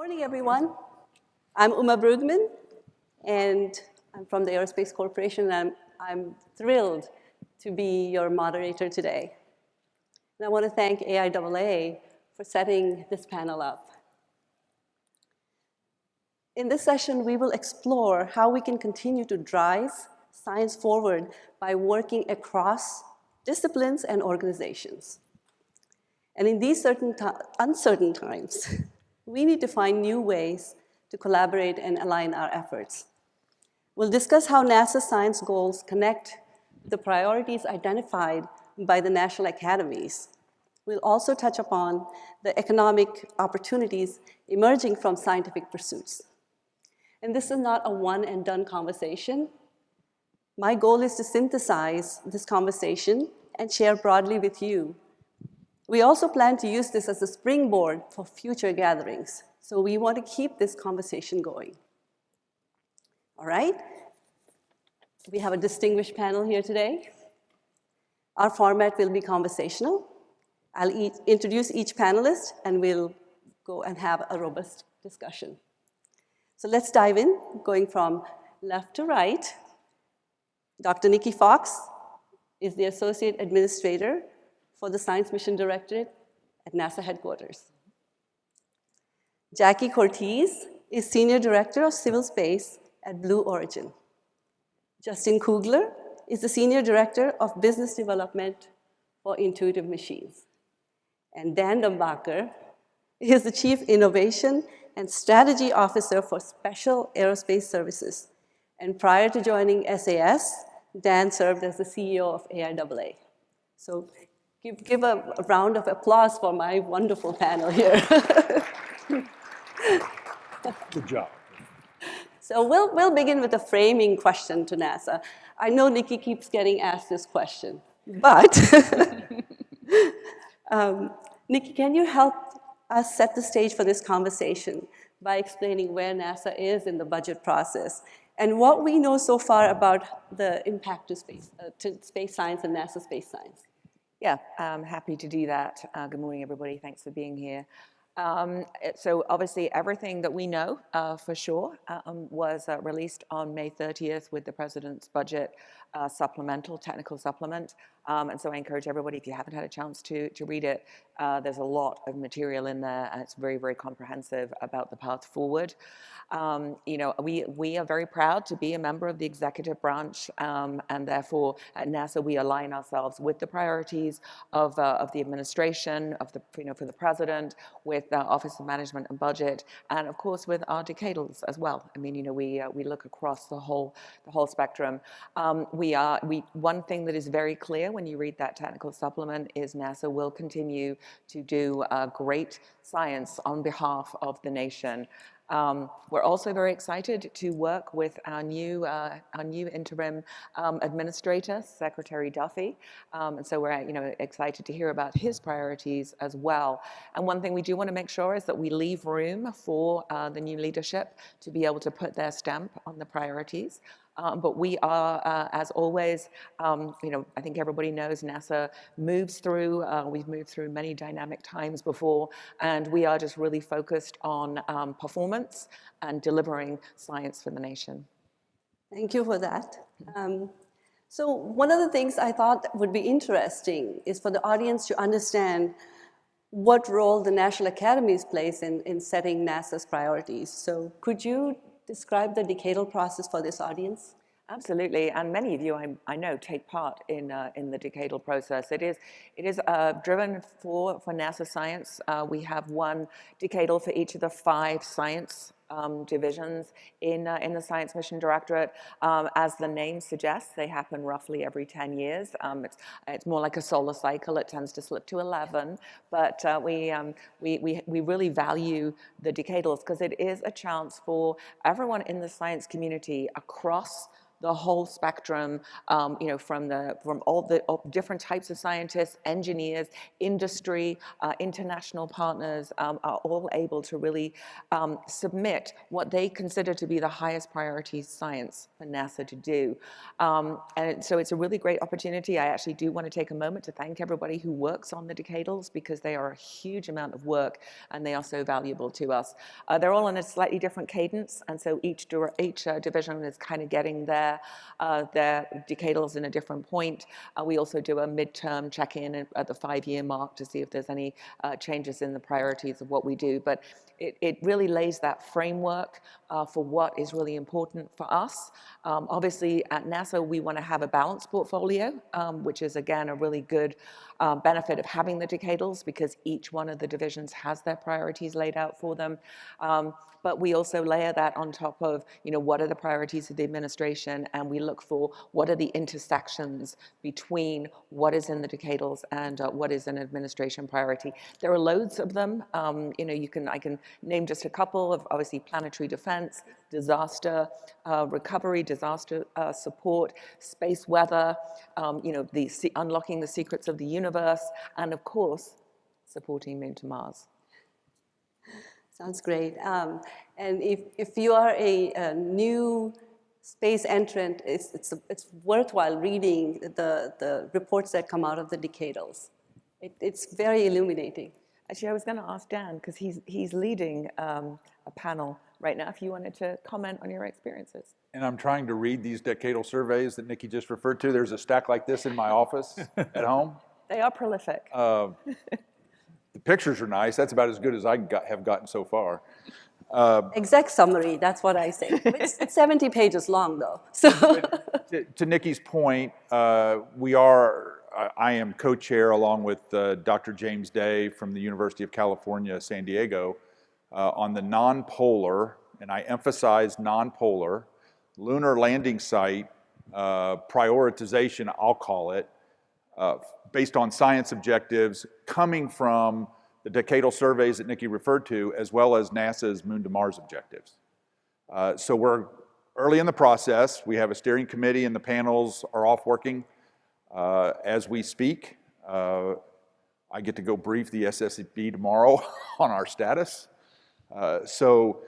morning, everyone. I'm Uma Brugman, and I'm from the Aerospace Corporation, and I'm thrilled to be your moderator today. And I want to thank AIAA for setting this panel up. In this session, we will explore how we can continue to drive science forward by working across disciplines and organizations. And in these uncertain times, we need to find new ways to collaborate and align our efforts. We'll discuss how NASA's science goals connect the priorities identified by the National Academies. We'll also touch upon the economic opportunities emerging from scientific pursuits. And this is not a one and done conversation. My goal is to synthesize this conversation and share broadly with you. We also plan to use this as a springboard for future gatherings. So we want to keep this conversation going. All right? We have a distinguished panel here today. Our format will be conversational. I'll introduce each panelist, and we'll go and have a robust discussion. So let's dive in, going from left to right. Dr. Nicky is the Associate Administrator for the Science Mission Directorate at NASA headquarters. Jacki Cortese is Senior Director of Civil Space at Blue Origin. Justin Kugler is the Senior Director of Business Development for Intuitive Machines. And Dan Dumbacher is the Chief Innovation and Strategy Officer for Special Aerospace Services. And prior to joining SAS, Dan served as the CEO of AIAA. So give a round of applause for my wonderful panel here. Good job. So we'll begin with a framing question to NASA. I know Nicky keeps getting asked this question, but Nicky, can you help us set the stage for this conversation by explaining where NASA is in the budget process and what we know so far about the impact to space science and NASA space science? Yeah, I'm happy to do that. Good morning, everybody. Thanks for being here. So obviously, everything that we know for sure was released on May 30th with the President's budget supplemental, technical supplement. And so I encourage everybody, if you haven't had a chance to read it, there's a lot of material in there, and it's very, very comprehensive about the path forward. We are very proud to be a member of the executive branch, and therefore at NASA we align ourselves with the priorities of the administration, for the president, with the Office of Management and Budget, and of course with our decadals as well. I mean, we look across the whole spectrum. One thing that is very clear when you read that technical supplement is NASA will continue to do great science on behalf of the nation. We're also very excited to work with our new interim administrator, Secretary Duffy, and so we're excited to hear about his priorities as well. And one thing we do want to make sure is that we leave room for the new leadership to be able to put their stamp on the priorities. But we are, as always, I think everybody knows NASA moves through, we've moved through many dynamic times before, and we are just really focused on performance and delivering science for the nation. Thank you for that. So one of the things I thought would be interesting is for the audience to understand what role the National Academies plays in setting NASA's priorities. So could you describe the decadal process for this audience? Absolutely, and many of you I know take part in the decadal process. It is driven for NASA science. We have one decadal for each of the 5 science divisions in the Science Mission Directorate. As the name suggests, they happen roughly every 10 years. It's more like a solar cycle. It tends to slip to 11, but we really value the decadals because it is a chance for everyone in the science community across the whole spectrum, from all the different types of scientists, engineers, industry, international partners are all able to really submit what they consider to be the highest priority science for NASA to do. And so it's a really great opportunity. I actually do want to take a moment to thank everybody who works on the decadals, because they are a huge amount of work and they are so valuable to us. They're all on a slightly different cadence, and so each division is kind of getting their decadals in a different point. We also do a midterm check-in at the 5-year mark to see if there's any changes in the priorities of what we do. But it really lays that framework for what is really important for us. Obviously, at NASA, we want to have a balanced portfolio, which is, again, a really good benefit of having the decadals, because each one of the divisions has their priorities laid out for them. But we also layer that on top of, what are the priorities of the administration, and we look for what are the intersections between what is in the decadals and what is an administration priority. There are loads of them. I can name just a couple of, obviously, planetary defense, disaster recovery, disaster support, space weather, unlocking the secrets of the universe, and of course, supporting Moon to Mars. Sounds great. And if you are a new space entrant, it's worthwhile reading the reports that come out of the decadals. It's very illuminating. Actually, I was going to ask Dan, because he's leading a panel right now, if you wanted to comment on your experiences. And I'm trying to read these decadal surveys that Nicky just referred to. There's a stack like this in my office at home. They are prolific. The pictures are nice. That's about as good as I have gotten so far. Exec summary, that's what I say. It's 70 pages long, though. So to Nicky's point, I am co-chair along with Dr. James Day from the University of California, San Diego, on the non-polar, and I emphasize non-polar, lunar landing site prioritization, I'll call it, based on science objectives coming from the decadal surveys that Nicky referred to, as well as NASA's Moon to Mars objectives. So we're early in the process. We have a steering committee and the panels are off working as we speak. I get to go brief the SSB tomorrow on our status. So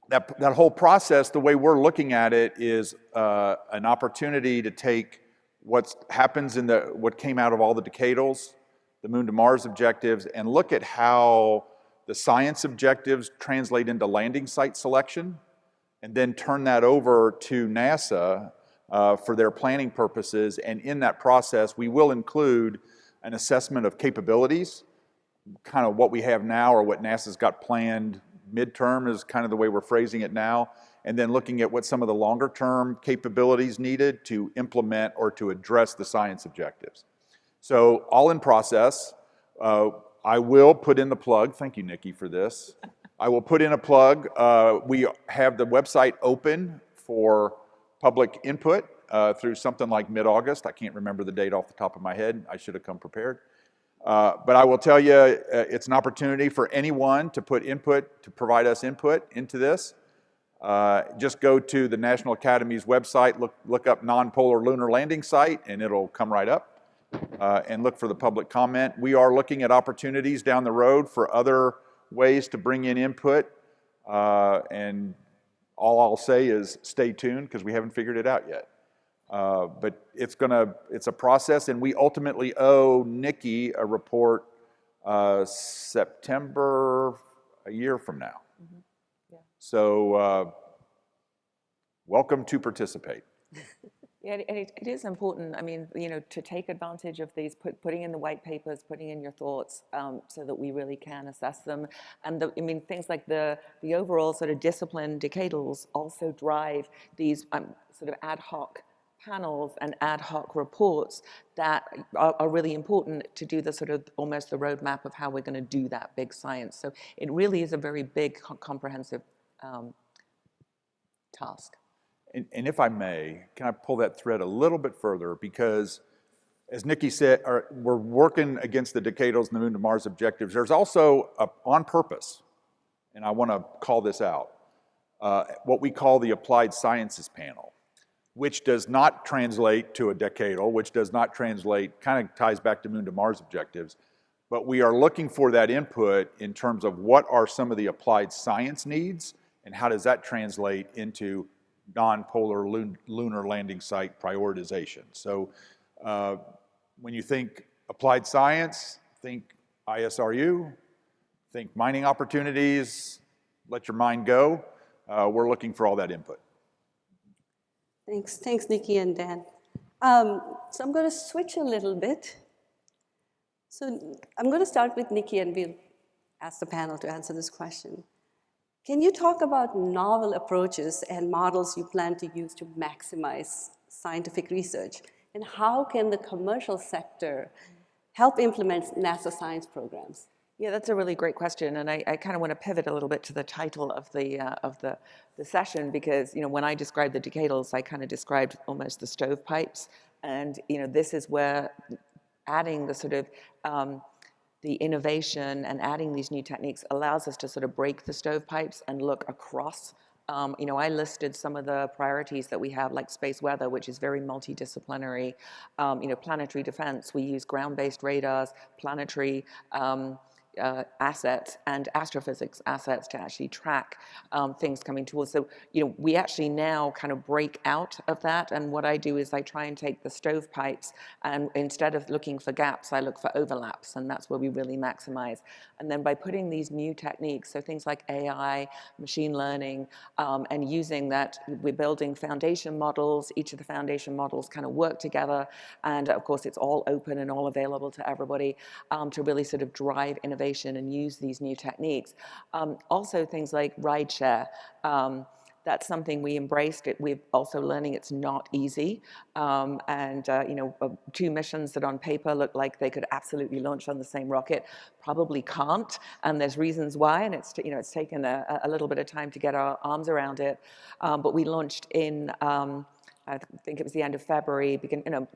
that whole process, the way we're looking at it, is an opportunity to take what happens in what came out of all the decadals, the Moon to Mars objectives, and look at how the science objectives translate into landing site selection, and then turn that over to NASA for their planning purposes. And in that process, we will include an assessment of capabilities, kind of what we have now or what NASA's got planned midterm is kind of the way we're phrasing it now, and then looking at what some of the longer term capabilities needed to implement or to address the science objectives. So all in process. I will put in the plug. Thank you, Nicky, for this. I will put in a plug. We have the website open for public input through something like mid-August. I can't remember the date off the top of my head. I should have come prepared. But I will tell you, it's an opportunity for anyone to provide us input into this. Just go to the National Academies website, look up non-polar lunar landing site, and it'll come right up. And look for the public comment. We are looking at opportunities down the road for other ways to bring in input. And all I'll say is stay tuned, because we haven't figured it out yet. But it's a process, and we ultimately owe Nicky a report September a year from now. Mm-hmm. Yeah. So welcome to participate. Yeah, it is important. I mean, to take advantage of these, putting in the white papers, putting in your thoughts, so that we really can assess them. And things like the overall sort of discipline decadals also drive these sort of ad hoc panels and ad hoc reports that are really important to do the sort of almost the roadmap of how we're going to do that big science. So it really is a very big, comprehensive task. And if I may, can I pull that thread a little bit further? Because, as Nicky said, we're working against the decadals and the Moon to Mars objectives. There's also, on purpose, and I want to call this out, what we call the Applied Sciences Panel. which does not translate to a decadal, which does not translate, kind of ties back to Moon to Mars objectives, but we are looking for that input in terms of what are some of the applied science needs and how does that translate into non-polar lunar landing site prioritization. So when you think applied science, think ISRU, think mining opportunities, let your mind go. We're looking for all that input. Thanks, Nikki and Dan. So I'm going to switch a little bit. So I'm going to start with Nikki, and we'll ask the panel to answer this question. Can you talk about novel approaches and models you plan to use to maximize scientific research? And how can the commercial sector help implement NASA science programs? Yeah, that's a really great question, and I kind of want to pivot a little bit to the title of the session, because when I described the decadals, I kind of described almost the stovepipes, and this is where adding the sort of the innovation and adding these new techniques allows us to sort of break the stovepipes and look across. I listed some of the priorities that we have, like space weather, which is very multidisciplinary. Planetary defense, we use ground-based radars, planetary assets and astrophysics assets to actually track things coming towards. So, we actually now kind of break out of that. And what I do is I try and take the stovepipes, and instead of looking for gaps, I look for overlaps. And that's where we really maximize. And then by putting these new techniques, so things like AI, machine learning, and using that, we're building foundation models. Each of the foundation models kind of work together. And of course, it's all open and all available to everybody to really sort of drive innovation and use these new techniques. Also things like rideshare. That's something we embraced. We're also learning it's not easy. Two missions that on paper look like they could absolutely launch on the same rocket probably can't. And there's reasons why. And it's taken a little bit of time to get our arms around it. But we launched in I think it was the end of February,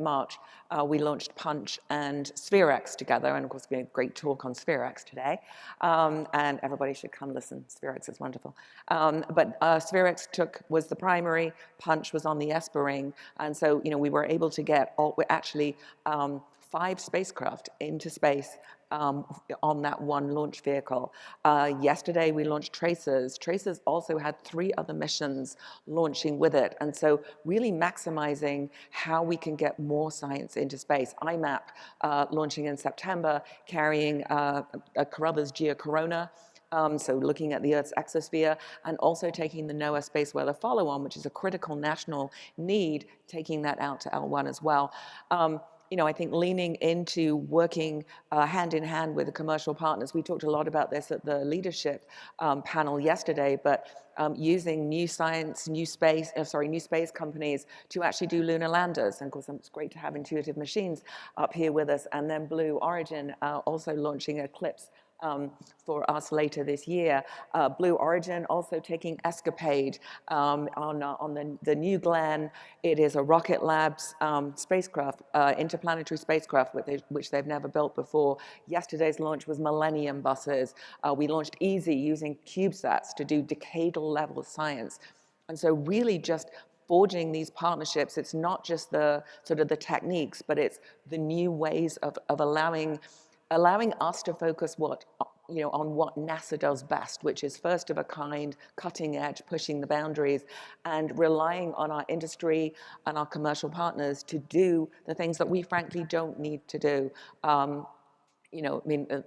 March, we launched Punch and SphereX together, and of course we had a great talk on SphereX today, and everybody should come listen. SphereX is wonderful. But SphereX was the primary, Punch was on the ESPA ring, and so we were able to get 5 spacecraft into space on that one launch vehicle. Yesterday we launched Tracers. Tracers also had 3 other missions launching with it, and so really maximizing how we can get more science into space. IMAP launching in September, carrying a Carruthers Geocorona, so looking at the Earth's exosphere, and also taking the NOAA Space Weather Follow-On, which is a critical national need, taking that out to L1 as well. I think leaning into working hand in hand with the commercial partners. We talked a lot about this at the leadership panel yesterday, but using new space companies to actually do lunar landers. And of course, it's great to have Intuitive Machines up here with us. And then Blue Origin also launching Eclipse for us later this year. Blue Origin also taking Escapade on the New Glenn. It is a Rocket Labs spacecraft, interplanetary spacecraft, which they've never built before. Yesterday's launch was Millennium buses. We launched Easy using CubeSats to do decadal level science. And so really just forging these partnerships, it's not just the sort of the techniques, but it's the new ways of allowing us to focus on what NASA does best, which is first of a kind, cutting edge, pushing the boundaries, and relying on our industry and our commercial partners to do the things that we frankly don't need to do. The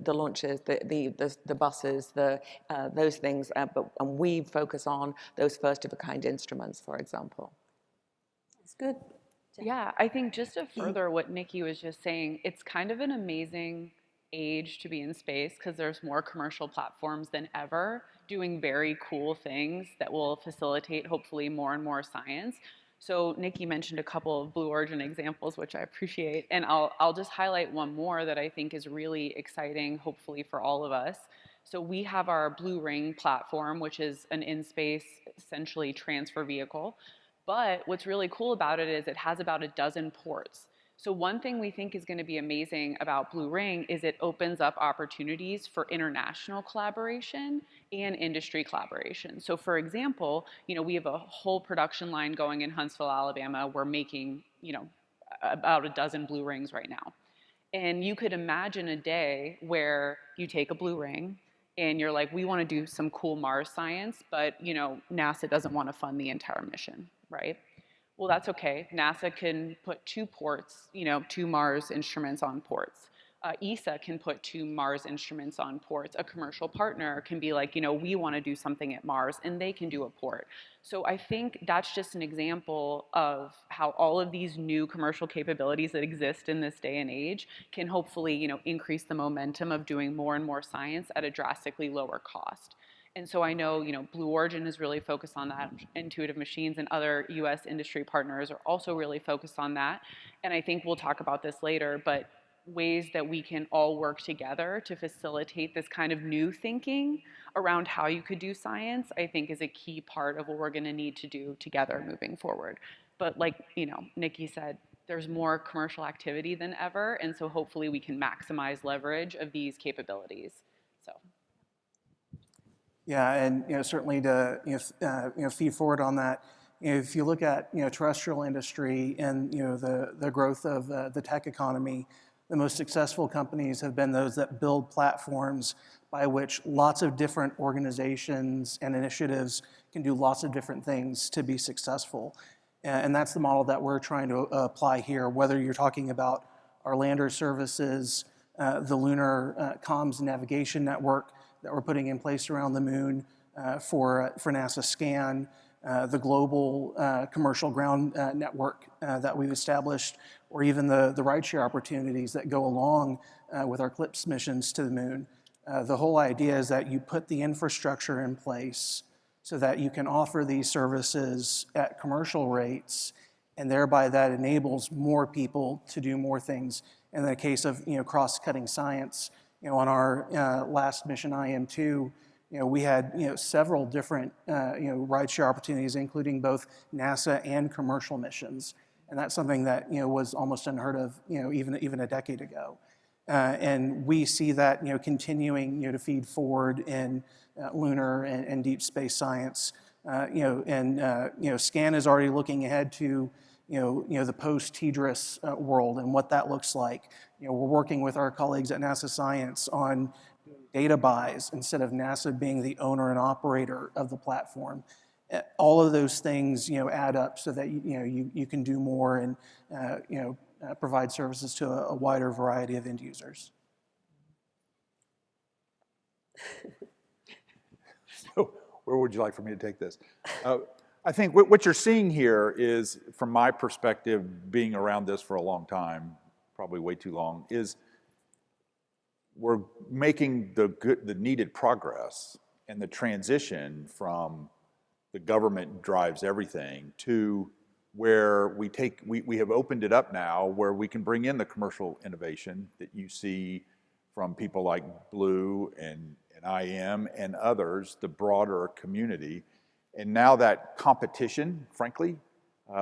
launches, the buses, those things, and we focus on those first of a kind instruments, for example. That's good. Yeah, I think just to further what Nikki was just saying, it's kind of an amazing age to be in space because there's more commercial platforms than ever doing very cool things that will facilitate hopefully more and more science. So Nikki mentioned a couple of Blue Origin examples, which I appreciate, and I'll just highlight one more that I think is really exciting, hopefully for all of us. So we have our Blue Ring platform, which is an in-space, essentially transfer vehicle. But what's really cool about it is it has about a dozen ports. So one thing we think is going to be amazing about Blue Ring is it opens up opportunities for international collaboration and industry collaboration. So for example, we have a whole production line going in Huntsville, Alabama. We're making, about a dozen blue rings right now. And you could imagine a day where you take a blue ring and you're like, we want to do some cool Mars science, but NASA doesn't want to fund the entire mission, right? Well, that's okay. NASA can put 2 ports, 2 Mars instruments on ports. ESA can put 2 Mars instruments on ports. A commercial partner can be like, we want to do something at Mars, and they can do a port. So I think that's just an example of how all of these new commercial capabilities that exist in this day and age can hopefully, increase the momentum of doing more and more science at a drastically lower cost. And so I know, Blue Origin is really focused on that. Intuitive Machines and other US industry partners are also really focused on that. And I think we'll talk about this later, but ways that we can all work together to facilitate this kind of new thinking around how you could do science, I think is a key part of what we're gonna need to do together moving forward. But like, Nicky said, there's more commercial activity than ever, and so hopefully we can maximize leverage of these capabilities, so. Yeah, and certainly to feed forward on that, if you look at terrestrial industry and the growth of the tech economy, the most successful companies have been those that build platforms by which lots of different organizations and initiatives can do lots of different things to be successful. And that's the model that we're trying to apply here, whether you're talking about our lander services, the lunar comms navigation network that we're putting in place around the moon for NASA SCAN, the global commercial ground network that we've established, or even the rideshare opportunities that go along with our CLIPS missions to the moon. The whole idea is that you put the infrastructure in place so that you can offer these services at commercial rates, and thereby that enables more people to do more things. In the case of cross-cutting science, on our last mission, IM2, we had several different rideshare opportunities, including both NASA and commercial missions, and that's something that was almost unheard of even a decade ago. And we see that continuing to feed forward in lunar and deep space science. SCAN is already looking ahead to the post-TDRS world and what that looks like. We're working with our colleagues at NASA Science on data buys instead of NASA being the owner and operator of the platform. All of those things add up so that you can do more and provide services to a wider variety of end users. So where would you like for me to take this? I think what you're seeing here is, from my perspective, being around this for a long time, probably way too long, is we're making the needed progress and the transition from the government drives everything to where we have opened it up now, where we can bring in the commercial innovation that you see from people like Blue and IM and others, the broader community. And now that competition, frankly,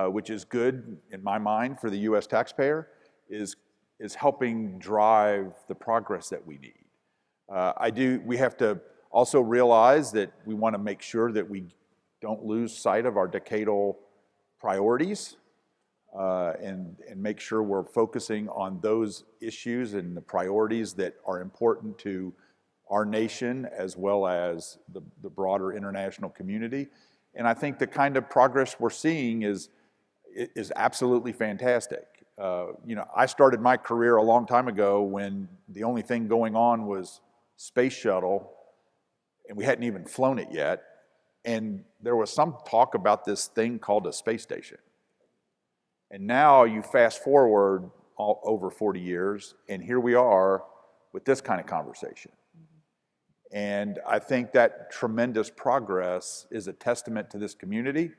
which is good in my mind for the US taxpayer, is helping drive the progress that we need. We have to also realize that we want to make sure that we don't lose sight of our decadal priorities and make sure we're focusing on those issues and the priorities that are important to our nation as well as the broader international community. And I think the kind of progress we're seeing is absolutely fantastic. I started my career a long time ago when the only thing going on was space shuttle, and we hadn't even flown it yet. And there was some talk about this thing called a space station. And now you fast forward over 40 years, and here we are with this kind of conversation. And I think that tremendous progress is a testament to this community.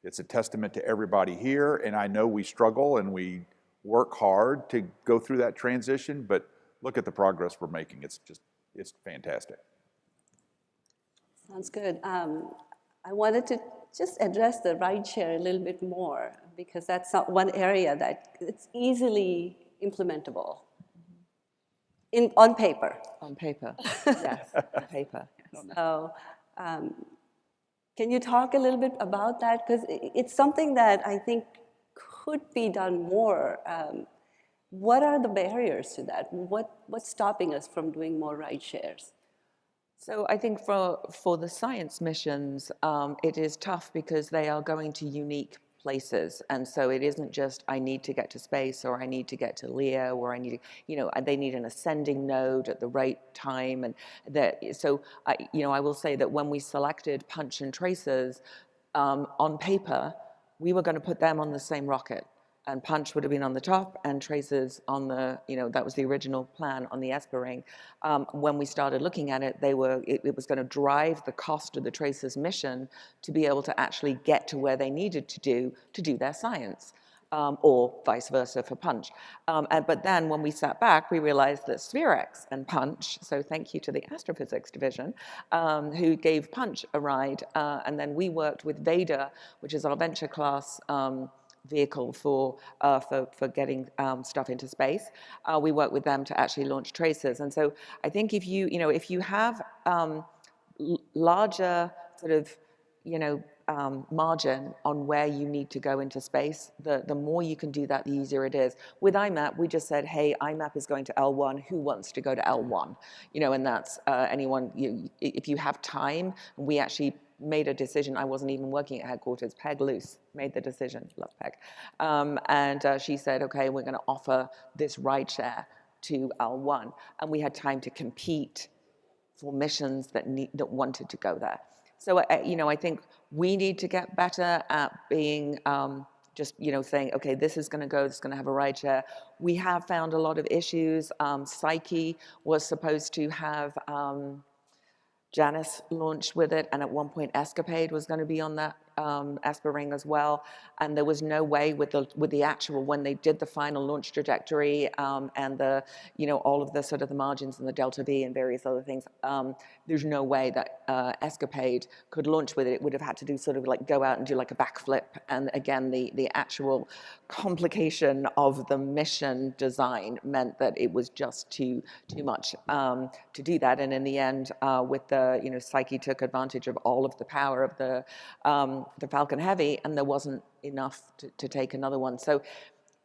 It's a testament to everybody here, and I know we struggle and we work hard to go through that transition, but look at the progress we're making. It's fantastic. Sounds good. I wanted to just address the rideshare a little bit more, because that's not one area that it's easily implementable. on paper. On paper, yes, on paper. So, can you talk a little bit about that? Because it's something that I think could be done more. What are the barriers to that? What's stopping us from doing more ride shares? So I think for the science missions, it is tough because they are going to unique places. And so it isn't just, I need to get to space, or I need to get to Leo, or I need to, you know, they need an ascending node at the right time. And so, I will say that when we selected Punch and Tracers, on paper, we were going to put them on the same rocket. And Punch would have been on the top, and Tracers on the, that was the original plan on the ESPA ring. When we started looking at it, it was going to drive the cost of the Tracers mission to be able to actually get to where they needed to do their science, or vice versa for Punch. But then when we sat back, we realized that Spherex and Punch, so thank you to the Astrophysics division, who gave Punch a ride, and then we worked with Veda, which is our venture class vehicle for getting stuff into space. We work with them to actually launch Tracers. And so I think if you have larger sort of, margin on where you need to go into space, the more you can do that, the easier it is. With IMAP, we just said, hey, IMAP is going to L1. Who wants to go to L1? And that's anyone, if you have time. We actually made a decision. I wasn't even working at headquarters. Peg Luce made the decision. Love Peg. And she said, okay, we're going to offer this ride share to L1. And we had time to compete for missions that wanted to go there. So, I think we need to get better at being just, saying, okay, this is going to go, this is going to have a ride share. We have found a lot of issues. Psyche was supposed to have Janice launched with it, and at one point Escapade was going to be on that ESPA ring as well, and there was no way with the actual, when they did the final launch trajectory and the all of the sort of the margins and the delta V and various other things, there's no way that Escapade could launch with it. It would have had to do sort of like go out and do like a backflip, and again the actual complication of the mission design meant that it was just too much to do that. And in the end, with the Psyche took advantage of all of the power of the Falcon Heavy, and there wasn't enough to take another one. So,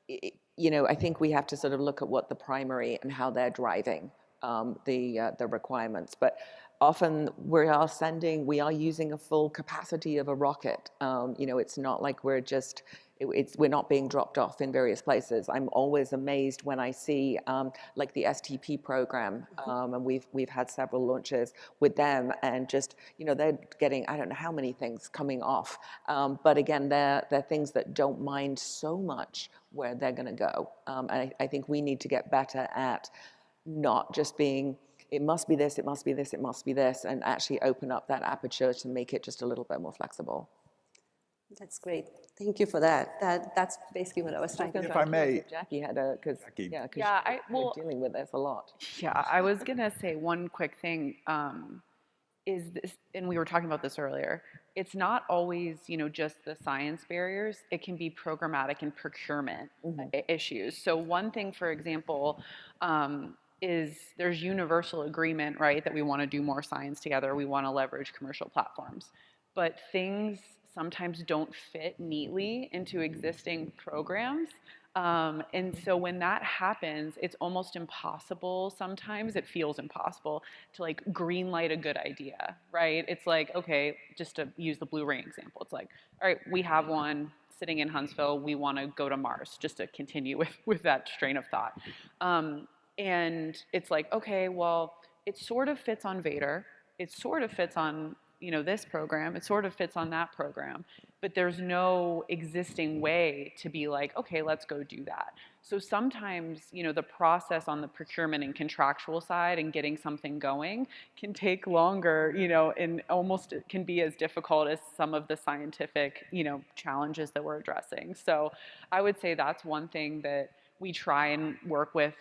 I think we have to sort of look at what the primary and how they're driving the requirements. But often we are using a full capacity of a rocket. It's not like we're just, we're not being dropped off in various places. I'm always amazed when I see like the STP program, and we've had several launches with them, and just they're getting, I don't know how many things coming off, but again they're things that don't mind so much where they're going to go, and I think we need to get better at not just being, it must be this, it must be this, it must be this, and actually open up that aperture to make it just a little bit more flexible. That's great. Thank you for that. That's basically what I was trying to do. If I may, Jackie had a, because we're dealing with this a lot. Yeah, I was gonna say one quick thing is this, and we were talking about this earlier. It's not always just the science barriers. It can be programmatic and procurement issues. So one thing, for example, is there's universal agreement, right, that we want to do more science together. We want to leverage commercial platforms, but things sometimes don't fit neatly into existing programs. And so when that happens, it's almost impossible. Sometimes it feels impossible to like green light a good idea, right? It's like, okay, just to use the Blue Ring example, it's like, all right, we have one sitting in Huntsville. We want to go to Mars, just to continue with that strain of thought. And it's like, okay, well, it sort of fits on Vader. It sort of fits on this program, it sort of fits on that program, but there's no existing way to be like, okay, let's go do that. So sometimes, the process on the procurement and contractual side and getting something going can take longer, and almost it can be as difficult as some of the scientific, challenges that we're addressing. So I would say that's one thing that we try and work with,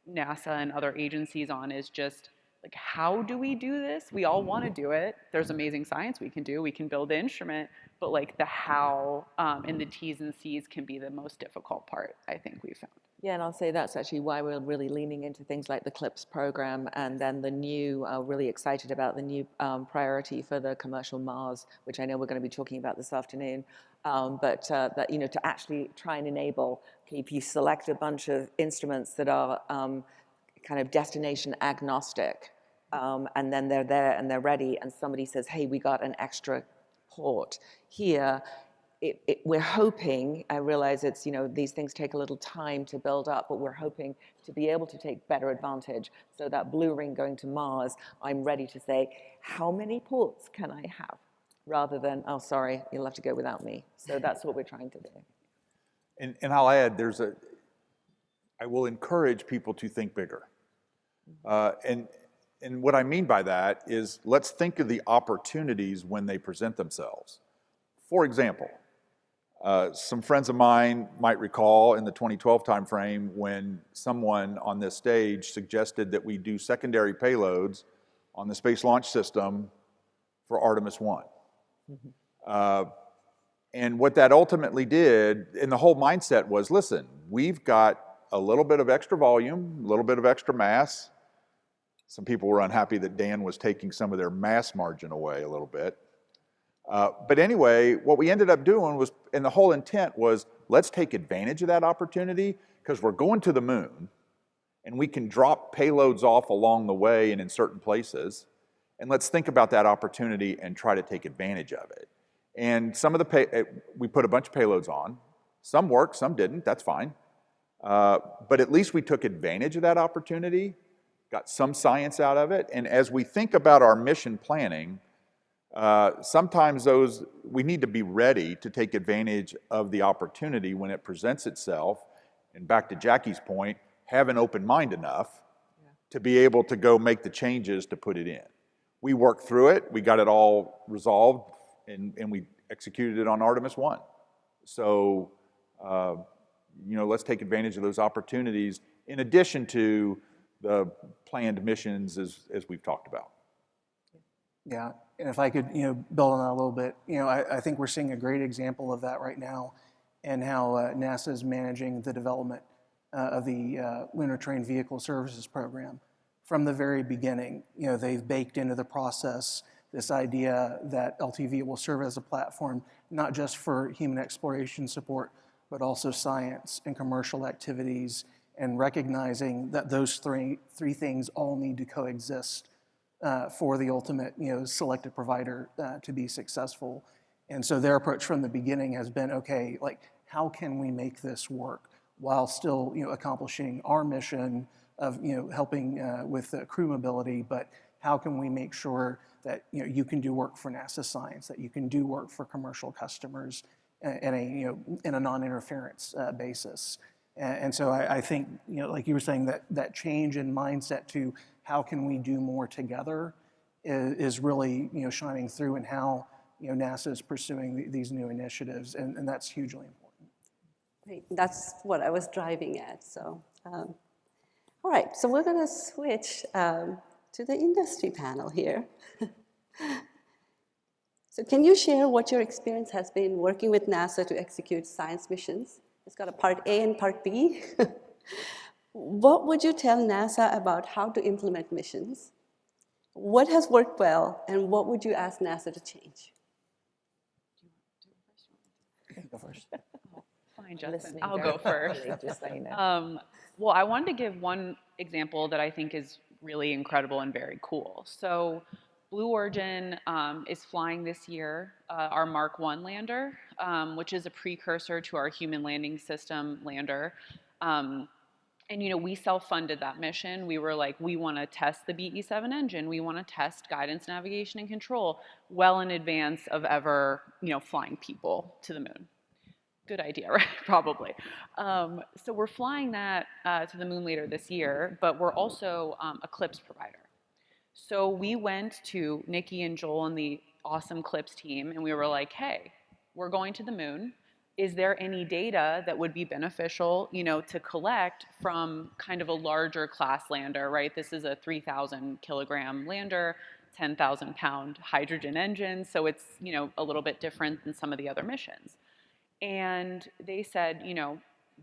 NASA and other agencies on, is just, like, how do we do this? We all want to do it. There's amazing science we can do. We can build the instrument, but like the how and the T's and C's can be the most difficult part, I think we found. Yeah, and I'll say that's actually why we're really leaning into things like the CLIPS program, and then the new, really excited about the new priority for the commercial Mars, which I know we're going to be talking about this afternoon. But that, you know, to actually try and enable, okay, if you select a bunch of instruments that are kind of destination agnostic, and then they're there and they're ready, and somebody says, hey, we got an extra port here, we're hoping, I realize it's, you know, these things take a little time to build up, but we're hoping to be able to take better advantage. So that blue ring going to Mars, I'm ready to say, how many ports can I have? Rather than, oh, sorry, you'll have to go without me. So that's what we're trying to do. And I'll add, I will encourage people to think bigger. And what I mean by that is, let's think of the opportunities when they present themselves. For example, some friends of mine might recall in the 2012 timeframe when someone on this stage suggested that we do secondary payloads on the Space Launch System for Artemis 1. And what that ultimately did, and the whole mindset was, listen, we've got a little bit of extra volume, a little bit of extra mass. Some people were unhappy that Dan was taking some of their mass margin away a little bit. But anyway, what we ended up doing was, and the whole intent was, let's take advantage of that opportunity because we're going to the moon and we can drop payloads off along the way and in certain places. And let's think about that opportunity and try to take advantage of it. And some of we put a bunch of payloads on. Some worked, some didn't, that's fine. But at least we took advantage of that opportunity, got some science out of it. And as we think about our mission planning, sometimes we need to be ready to take advantage of the opportunity when it presents itself. And back to Jacki's point, have an open mind enough to be able to go make the changes to put it in. We worked through it, we got it all resolved, and we executed it on Artemis 1. So, you know, let's take advantage of those opportunities in addition to the planned missions as we've talked about. Yeah, and if I could, you know, build on that a little bit, you know, I think we're seeing a great example of that right now, and how NASA is managing the development of the Lunar Terrain Vehicle Services Program. From the very beginning, you know, they've baked into the process this idea that LTV will serve as a platform not just for human exploration support, but also science and commercial activities, and recognizing that those three things all need to coexist for the ultimate, you know, selected provider to be successful. And so their approach from the beginning has been, okay, like, how can we make this work while still, you know, accomplishing our mission of, you know, helping with crew mobility, but how can we make sure that, you know, you can do work for NASA science, that you can do work for commercial customers in a, you know, in a non-interference basis. And so I think, you know, like you were saying, that change in mindset to how can we do more together is really, you know, shining through in how, you know, NASA is pursuing these new initiatives, and that's hugely important. Great. That's what I was driving at. So, all right, so we're going to switch to the industry panel here. So can you share what your experience has been working with NASA to execute science missions? It's got a part A and part B. What would you tell NASA about how to implement missions? What has worked well, and what would you ask NASA to change? Go first. Fine, Justin. I'll go first. Just so you know. Well, I wanted to give one example that I think is really incredible and very cool. So Blue Origin is flying this year our Mark 1 lander, which is a precursor to our Human Landing System lander. And, you know, we self-funded that mission. We were like, we want to test the BE-7 engine. We want to test guidance, navigation, and control well in advance of ever, you know, flying people to the moon. Good idea, right? Probably. So we're flying that to the moon later this year, but we're also a CLIPS provider. So we went to Nicky and Joel and the awesome CLIPS team, and we were like, hey, we're going to the moon. Is there any data that would be beneficial, you know, to collect from kind of a larger class lander, right? This is a 3,000 kilogram lander, 10,000 pound hydrogen engine. So it's, you know, a little bit different than some of the other missions. And they said, you know,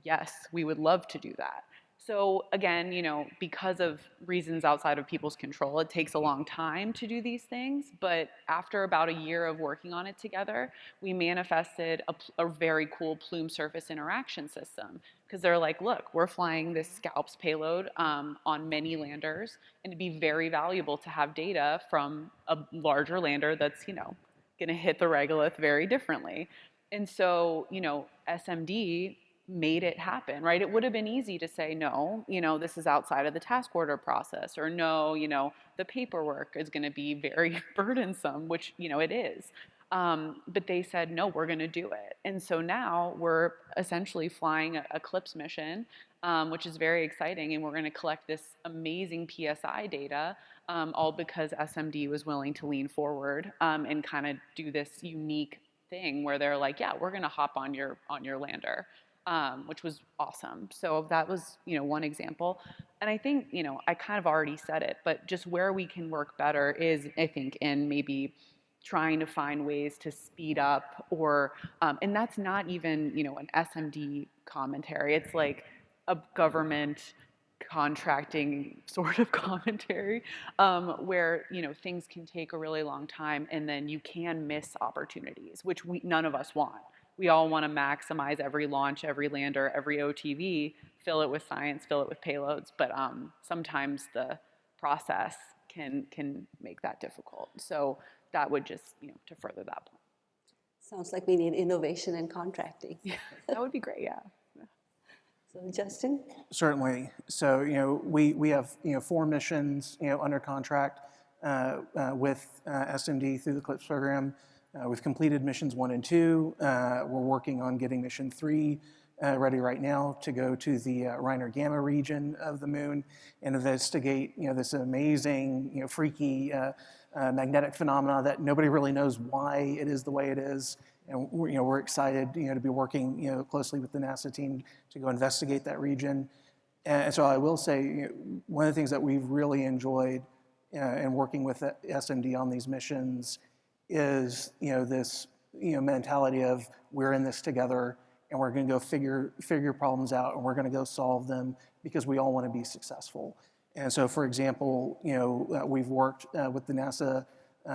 yes, we would love to do that. So again, because of reasons outside of people's control, it takes a long time to do these things. But after about a year of working on it together, we manifested a very cool plume surface interaction system. Because they're like, look, we're flying this Scalps payload on many landers, and it'd be very valuable to have data from a larger lander that's, going to hit the regolith very differently. And so, SMD made it happen, right? It would have been easy to say, no, this is outside of the task order process, or no, the paperwork is going to be very burdensome, which, it is. But they said, no, we're going to do it. And so now we're essentially flying a CLIPS mission, which is very exciting. And we're going to collect this amazing PSI data, all because SMD was willing to lean forward and kind of do this unique thing where they're like, yeah, we're going to hop on your lander. Which was awesome. So that was, one example. And I think, I kind of already said it, but just where we can work better is, I think, in maybe trying to find ways to speed up or, and that's not even, an SMD commentary. It's like a government contracting sort of commentary where, things can take a really long time and then you can miss opportunities, which none of us want. We all want to maximize every launch, every lander, every OTV, fill it with science, fill it with payloads, but sometimes the process can make that difficult. So that would just, to further that point. Sounds like we need innovation in contracting. Yeah, that would be great, yeah. So Justin? Certainly. So, we have, 4 missions, under contract with SMD through the CLIPS program. We've completed missions 1 and 2. We're working on getting mission 3 ready right now to go to the Reiner Gamma region of the moon and investigate, this amazing, freaky magnetic phenomena that nobody really knows why it is the way it is. And we're excited, to be working, closely with the NASA team to go investigate that region. And so I will say, one of the things that we've really enjoyed in working with SMD on these missions is, this, mentality of we're in this together and we're going to go figure problems out and we're going to go solve them because we all want to be successful. And so, for example, we've worked with the NASA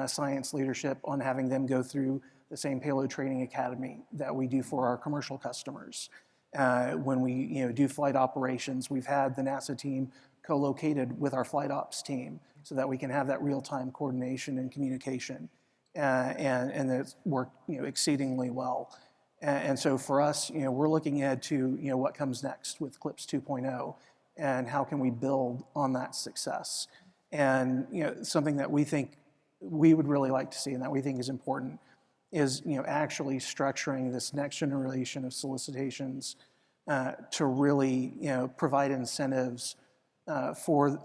science leadership on having them go through the same payload training academy that we do for our commercial customers. When we do flight operations, we've had the NASA team co-located with our flight ops team so that we can have that real-time coordination and communication. And it's worked exceedingly well. And so for us, we're looking ahead to what comes next with CLIPS 2.0 and how can we build on that success. And something that we think we would really like to see and that we think is important is actually structuring this next generation of solicitations to really provide incentives for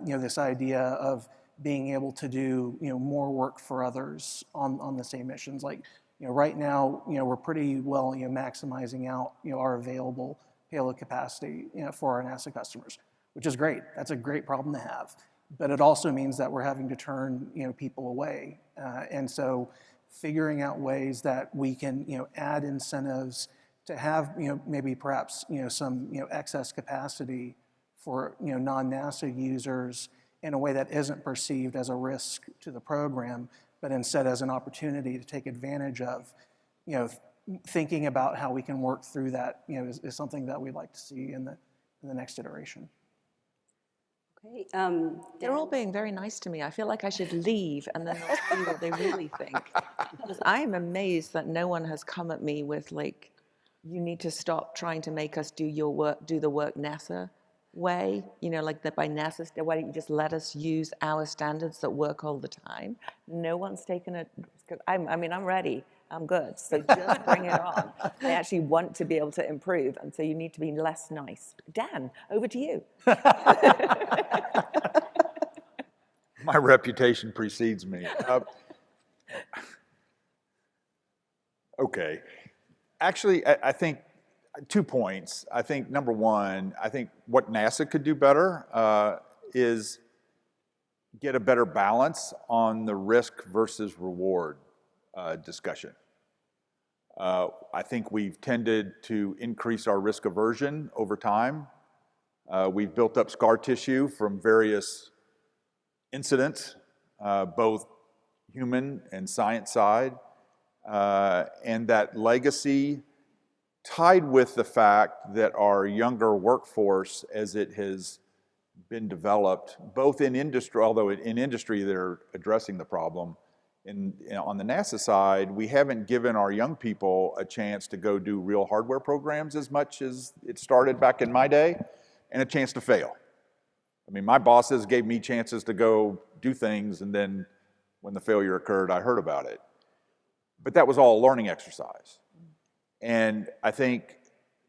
this idea of being able to do more work for others on the same missions. Like right now we're pretty well maximizing out our available payload capacity for our NASA customers, which is great. That's a great problem to have. But it also means that we're having to turn people away, and so figuring out ways that we can add incentives to have maybe perhaps some excess capacity for non-NASA users in a way that isn't perceived as a risk to the program, but instead as an opportunity to take advantage of. Thinking about how we can work through that is something that we'd like to see in the next iteration. Okay. They're all being very nice to me. I feel like I should leave and then they'll tell you what they really think. Because I'm amazed that no one has come at me with like, you need to stop trying to make us do the work NASA way, like by NASA, why don't you just let us use our standards that work all the time? No one's taken it. I'm ready. I'm good. So just bring it on. I actually want to be able to improve, and so you need to be less nice. Dan, over to you. My reputation precedes me. Okay. Actually, I think 2 points. I think number one, I think what NASA could do better is get a better balance on the risk versus reward discussion. I think we've tended to increase our risk aversion over time. We've built up scar tissue from various incidents, both human and science side, and that legacy tied with the fact that our younger workforce, as it has been developed, both in industry, although in industry they're addressing the problem, on the NASA side, we haven't given our young people a chance to go do real hardware programs as much as it started back in my day, and a chance to fail. I mean, my bosses gave me chances to go do things, and then when the failure occurred, I heard about it. But that was all a learning exercise. And I think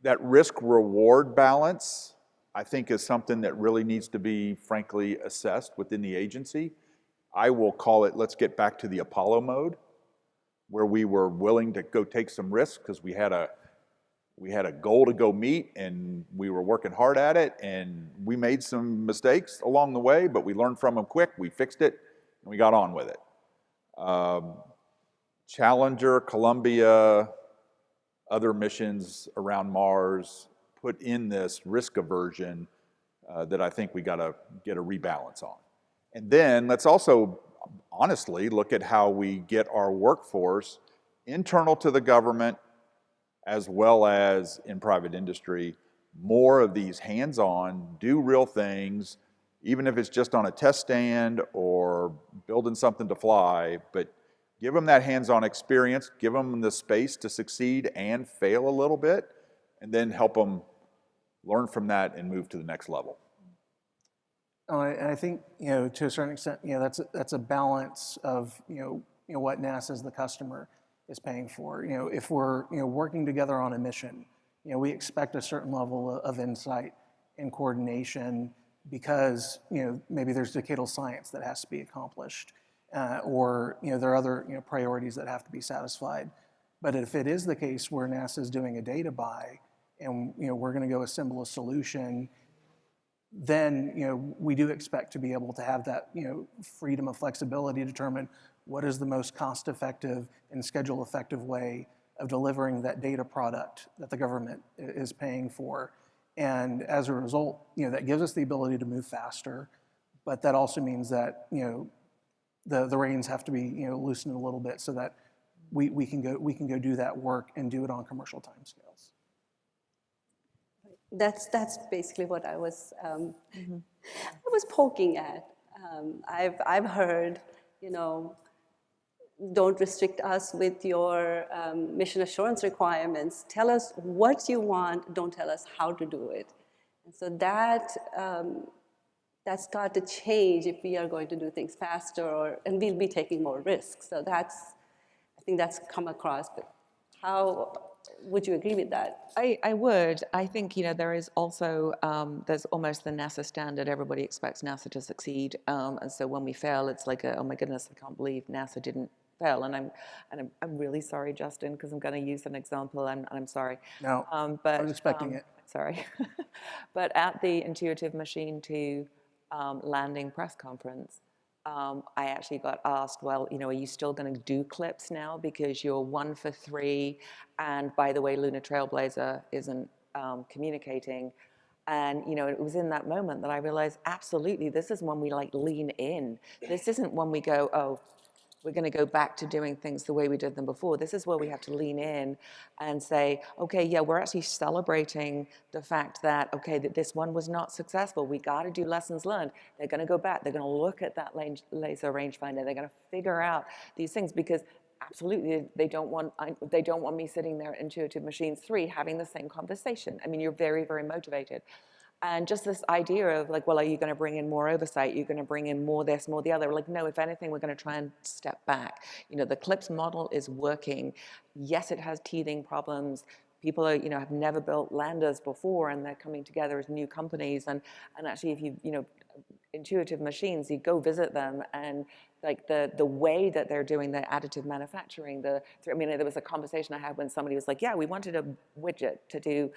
that risk-reward balance, I think, is something that really needs to be, frankly, assessed within the agency. I will call it, let's get back to the Apollo mode, where we were willing to go take some risks because we had a goal to go meet, and we were working hard at it, and we made some mistakes along the way, but we learned from them quick, we fixed it, and we got on with it. Challenger, Columbia, other missions around Mars put in this risk aversion that I think we got to get a rebalance on. And then let's also honestly look at how we get our workforce internal to the government as well as in private industry, more of these hands-on, do real things, even if it's just on a test stand or building something to fly, but give them that hands-on experience, give them the space to succeed and fail a little bit, and then help them learn from that and move to the next level. Oh, I think, to a certain extent, that's a balance of, what NASA as the customer is paying for. If we're, working together on a mission, we expect a certain level of insight and coordination because, maybe there's decadal science that has to be accomplished, or, there are other, priorities that have to be satisfied. But if it is the case where NASA is doing a data buy and, we're going to go assemble a solution, then we do expect to be able to have that freedom of flexibility to determine what is the most cost-effective and schedule-effective way of delivering that data product that the government is paying for. And as a result, that gives us the ability to move faster, but that also means that the reins have to be loosened a little bit so that we can go do that work and do it on commercial timescales. That's basically what I was I was poking at. I've heard, don't restrict us with your mission assurance requirements. Tell us what you want. Don't tell us how to do it. And so that's got to change if we are going to do things faster, and we'll be taking more risks. So I think that's come across. But how would you agree with that? I would. I think, there is also, there's almost the NASA standard. Everybody expects NASA to succeed. And so when we fail, it's like, oh my goodness, I can't believe NASA didn't fail. And I'm really sorry, Justin, because I'm going to use an example. I'm sorry. No, but, I was expecting it. Sorry. But at the Intuitive Machine 2 landing press conference, I actually got asked, well, are you still going to do clips now because you're 1 for 3, and by the way, Lunar Trailblazer isn't communicating. And, it was in that moment that I realized, absolutely, this is when we lean in. This isn't when we go, oh, we're going to go back to doing things the way we did them before. This is where we have to lean in and say, okay, yeah, we're actually celebrating the fact that, okay, that this one was not successful. We got to do lessons learned. They're going to go back. They're going to look at that laser rangefinder. They're going to figure out these things because absolutely they don't want me sitting there at Intuitive Machines 3 having the same conversation. I mean, you're very, very motivated. And just this idea of well, are you going to bring in more oversight? You're going to bring in more this, more the other. No, if anything, we're going to try and step back. The CLIPS model is working. Yes, it has teething problems. People are, have never built landers before, and they're coming together as new companies. And actually, if Intuitive Machines, you go visit them, and like the way that they're doing the additive manufacturing. I mean, there was a conversation I had when somebody was like, yeah, we wanted a widget to do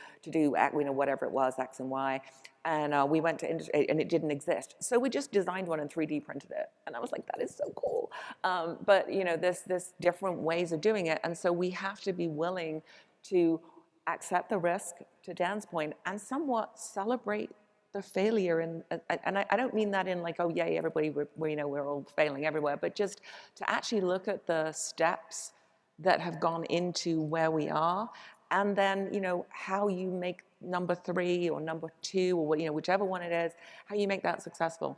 whatever it was, X and Y. And we went to industry, and it didn't exist. So we just designed one and 3D printed it. And I was like, that is so cool. But there's different ways of doing it. And so we have to be willing to accept the risk, to Dan's point, and somewhat celebrate the failure. And I don't mean that in like, oh, yay, everybody, we're all failing everywhere. But just to actually look at the steps that have gone into where we are, and then, how you make number 3 or number 2 or whichever one it is, how you make that successful,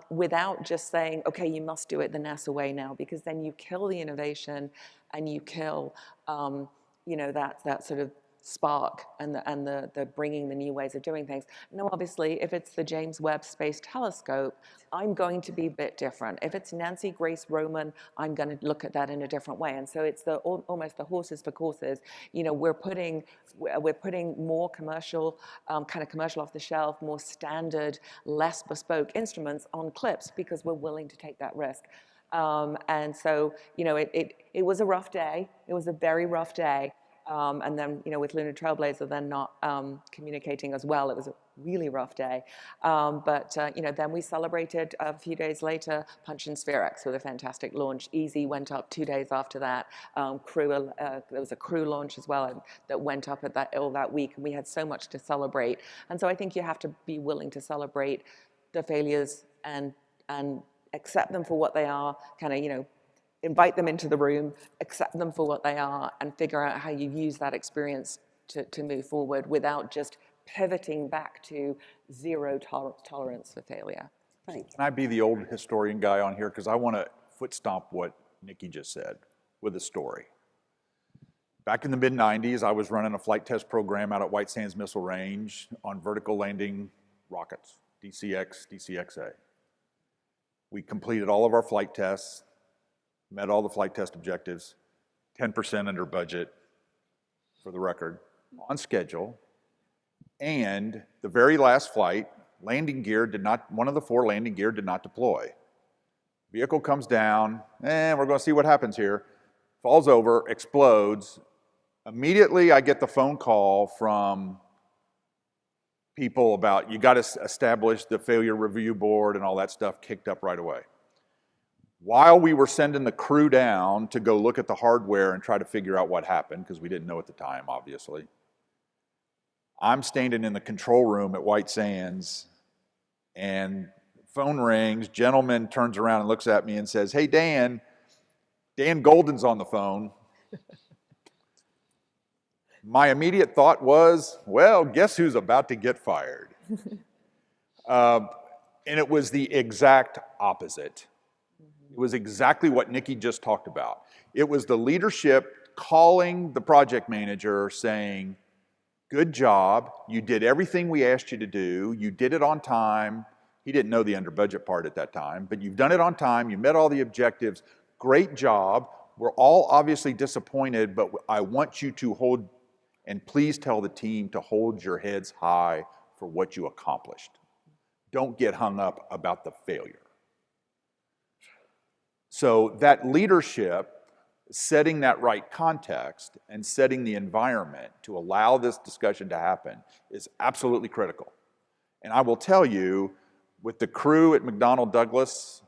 without just saying, okay, you must do it the NASA way now, because then you kill the innovation and you kill, that sort of spark and the bringing the new ways of doing things. Now, obviously, if it's the James Webb Space Telescope, I'm going to be a bit different. If it's Nancy Grace Roman, I'm going to look at that in a different way. And so it's almost the horses for courses. We're putting more commercial, kind of commercial off the shelf, more standard, less bespoke instruments on clips because we're willing to take that risk. And so, it was a rough day. It was a very rough day. And then, with Lunar Trailblazer then not communicating as well, it was a really rough day. But then we celebrated a few days later Punch and Sphere X with a fantastic launch. Easy went up 2 days after that. There was a Crew launch as well that went up at that week, and we had so much to celebrate. And so I think you have to be willing to celebrate the failures and accept them for what they are, kind of, invite them into the room, accept them for what they are, and figure out how you use that experience to move forward without just pivoting back to zero tolerance for failure. Right. Can I be the old historian guy on here? Because I want to foot stomp what Nicky just said with a story. Back in the mid-90s, I was running a flight test program out at White Sands Missile Range on vertical landing rockets, DCX, DCXA. We completed all of our flight tests, met all the flight test objectives, 10% under budget, for the record, on schedule. And the very last flight, one of the 4 landing gear did not deploy. Vehicle comes down, we're going to see what happens here. Falls over, explodes. Immediately, I get the phone call from people about, you got to establish the failure review board and all that stuff, kicked up right away. While we were sending the crew down to go look at the hardware and try to figure out what happened, because we didn't know at the time, obviously, I'm standing in the control room at White Sands, and phone rings. Gentleman turns around and looks at me and says, hey, Dan Golden's on the phone. My immediate thought was, well, guess who's about to get fired? And it was the exact opposite. It was exactly what Nicky just talked about. It was the leadership calling the project manager saying, good job, you did everything we asked you to do, you did it on time. He didn't know the under budget part at that time, but you've done it on time, you met all the objectives, great job. We're all obviously disappointed, but I want you to hold, and please tell the team to hold your heads high for what you accomplished. Don't get hung up about the failure. So that leadership, setting that right context and setting the environment to allow this discussion to happen is absolutely critical. And I will tell you, with the crew at McDonnell Douglas,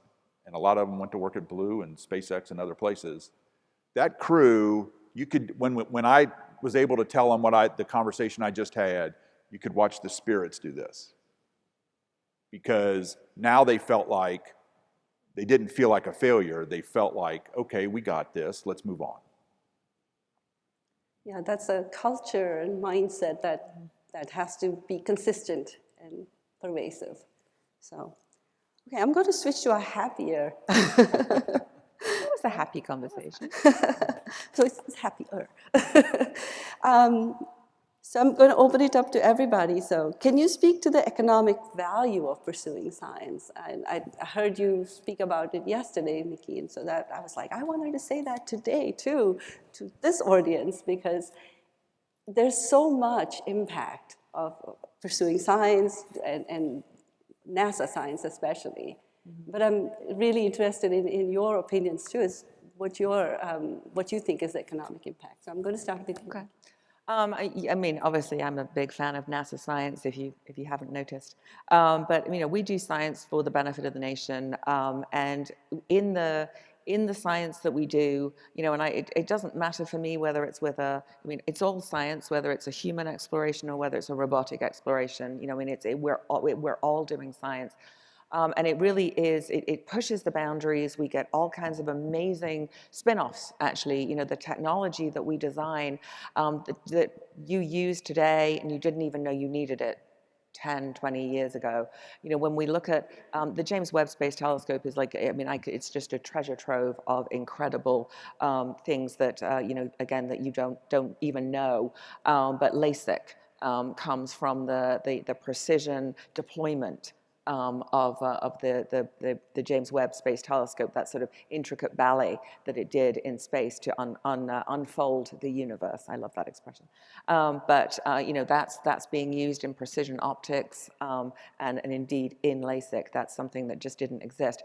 and a lot of them went to work at Blue and SpaceX and other places, that crew, you could, when I was able to tell them the conversation I just had, you could watch the spirits do this. Because now they felt like, they didn't feel like a failure. They felt like, okay, we got this, let's move on. Yeah, that's a culture and mindset that has to be consistent and pervasive. So, okay, I'm going to switch to a happier. It was a happy conversation. So it's happier. So I'm going to open it up to everybody. So can you speak to the economic value of pursuing science? I heard you speak about it yesterday, Nicky, and so that I was like, I wanted to say that today too, to this audience, because there's so much impact of pursuing science and NASA science especially. But I'm really interested in your opinions too, is what you think is the economic impact. So I'm going to start with you. Okay. I mean, obviously, I'm a big fan of NASA science, if you haven't noticed. But we do science for the benefit of the nation, and in the science that we do, and it doesn't matter for me whether it's with it's all science, whether it's a human exploration or whether it's a robotic exploration. We're all doing science. And it really is, it pushes the boundaries. We get all kinds of amazing spin-offs, actually. The technology that we design that you use today and you didn't even know you needed it 10, 20 years ago. When we look at the James Webb Space Telescope is like, it's just a treasure trove of incredible things that, again, that you don't even know. But LASIK comes from the precision deployment of the James Webb Space Telescope, that sort of intricate ballet that it did in space to unfold the universe. I love that expression. But that's being used in precision optics and indeed in LASIK. That's something that just didn't exist.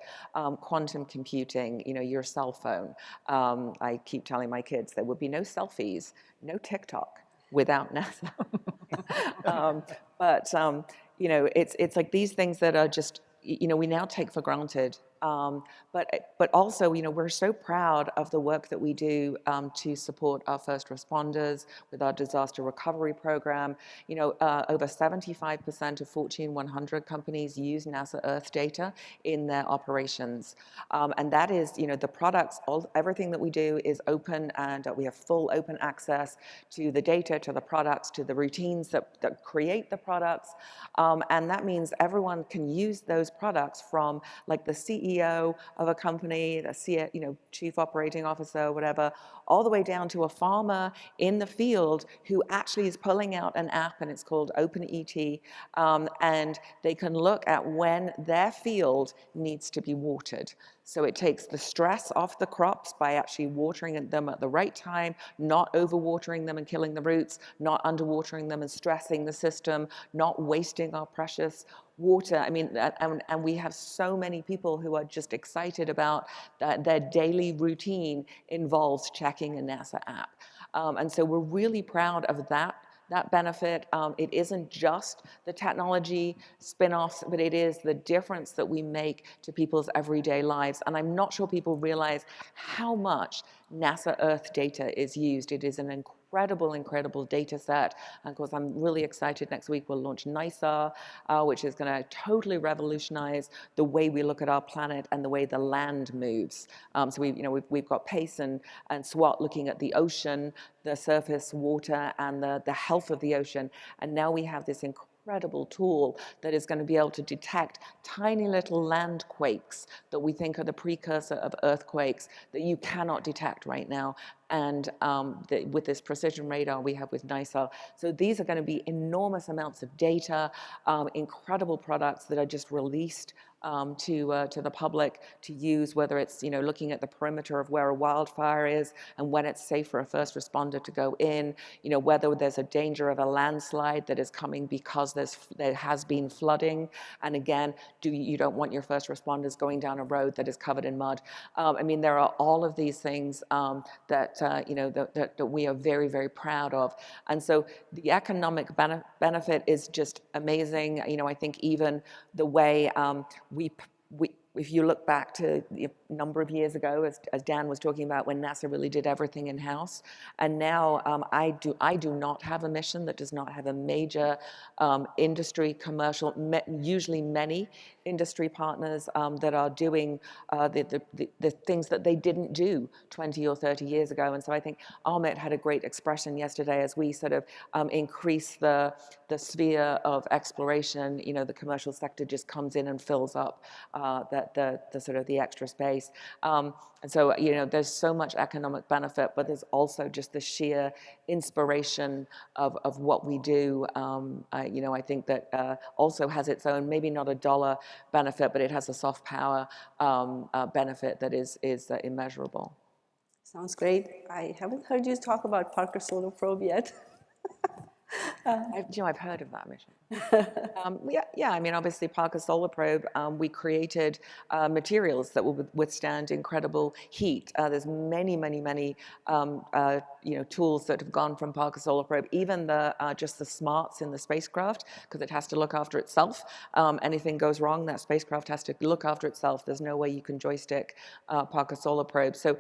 Quantum computing, your cell phone. I keep telling my kids there would be no selfies, no TikTok without NASA. It's like these things that are just, we now take for granted. But also, we're so proud of the work that we do to support our first responders with our disaster recovery program. Over 75% of Fortune 100 companies use NASA Earth data in their operations. And that is, the products, everything that we do is open, and we have full open access to the data, to the products, to the routines that create the products. And that means everyone can use those products, from like the CEO of a company, the chief operating officer, whatever, all the way down to a farmer in the field who actually is pulling out an app, and it's called OpenET, and they can look at when their field needs to be watered. So it takes the stress off the crops by actually watering them at the right time, not overwatering them and killing the roots, not underwatering them and stressing the system, not wasting our precious water. And we have so many people who are just excited about that their daily routine involves checking a NASA app. And so we're really proud of that benefit. It isn't just the technology spin-offs, but it is the difference that we make to people's everyday lives. And I'm not sure people realize how much NASA Earth data is used. It is an incredible data set. And of course, I'm really excited. Next week, we'll launch NISAR, which is going to totally revolutionize the way we look at our planet and the way the land moves. So we've got PACE and SWOT looking at the ocean, the surface water, and the health of the ocean. And now we have this incredible tool that is going to be able to detect tiny little land quakes that we think are the precursor of earthquakes that you cannot detect right now. And with this precision radar we have with NISAR. So these are going to be enormous amounts of data, incredible products that are just released to the public to use, whether it's looking at the perimeter of where a wildfire is and when it's safe for a first responder to go in, whether there's a danger of a landslide that is coming because there has been flooding, and again, you don't want your first responders going down a road that is covered in mud. There are all of these things that we are very proud of, and so the economic benefit is just amazing. I think even the way if you look back to a number of years ago, as Dan was talking about, when NASA really did everything in-house, and now I do not have a mission that does not have a major industry, commercial, usually many industry partners that are doing the things that they didn't do 20 or 30 years ago. And so I think Amit had a great expression yesterday as we sort of increase the sphere of exploration. The commercial sector just comes in and fills up the sort of the extra space. And so, there's so much economic benefit, but there's also just the sheer inspiration of what we do. I think that also has its own, maybe not a dollar benefit, but it has a soft power benefit that is immeasurable. Sounds great. I haven't heard you talk about Parker Solar Probe yet. I've heard of that mission. Yeah, I mean, obviously, Parker Solar Probe, we created materials that will withstand incredible heat. There's many tools that have gone from Parker Solar Probe, even just the smarts in the spacecraft, because it has to look after itself. Anything goes wrong, that spacecraft has to look after itself. There's no way you can joystick Parker Solar Probe. So,